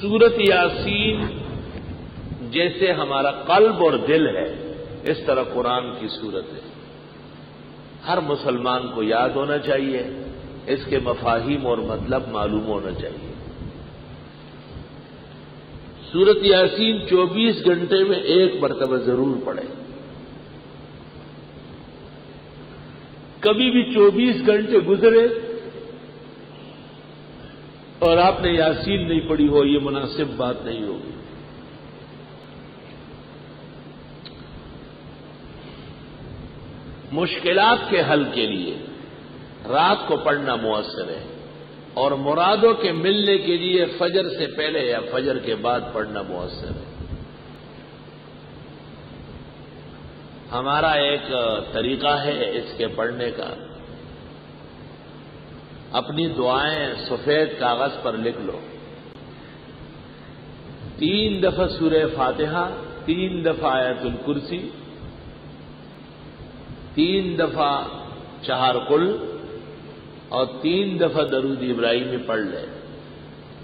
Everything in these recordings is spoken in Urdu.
سورت یاسین جیسے ہمارا قلب اور دل ہے، اس طرح قرآن کی سورت ہے. ہر مسلمان کو یاد ہونا چاہیے، اس کے مفاہیم اور مطلب معلوم ہونا چاہیے. سورت یاسین 24 گھنٹے میں ایک مرتبہ ضرور پڑھیں. کبھی بھی 24 گھنٹے گزرے اور آپ نے یاسین نہیں پڑھی ہو، یہ مناسب بات نہیں ہوگی. مشکلات کے حل کے لیے رات کو پڑھنا مؤثر ہے، اور مرادوں کے ملنے کے لیے فجر سے پہلے یا فجر کے بعد پڑھنا مؤثر ہے. ہمارا ایک طریقہ ہے اس کے پڑھنے کا، اپنی دعائیں سفید کاغذ پر لکھ لو. 3 دفعہ سورہ فاتحہ، 3 دفعہ آیت الکرسی، 3 دفعہ 4 قل اور 3 دفعہ درود ابراہیمی پڑھ لے،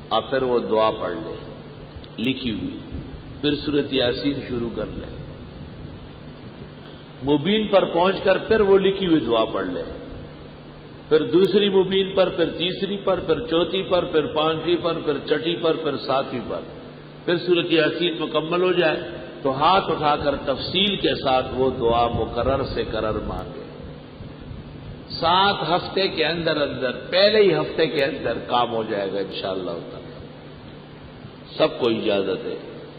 اور پھر وہ دعا پڑھ لے لکھی ہوئی. پھر سورۃ یاسین شروع کر لے. مبین پر پہنچ کر پھر وہ لکھی ہوئی دعا پڑھ لے، پھر دوسری مبین پر، پھر تیسری پر، پھر چوتھی پر، پھر 5ویں پر، پھر 6ٹھی پر، پھر 7ویں پر. پھر سورۃ یاسین مکمل ہو جائے تو ہاتھ اٹھا کر تفصیل کے ساتھ وہ دعا مقرر سے قرر مانگے. 7 ہفتے کے اندر پہلے ہی ہفتے کے اندر کام ہو جائے گا انشاءاللہ تعالی. سب کو اجازت ہے.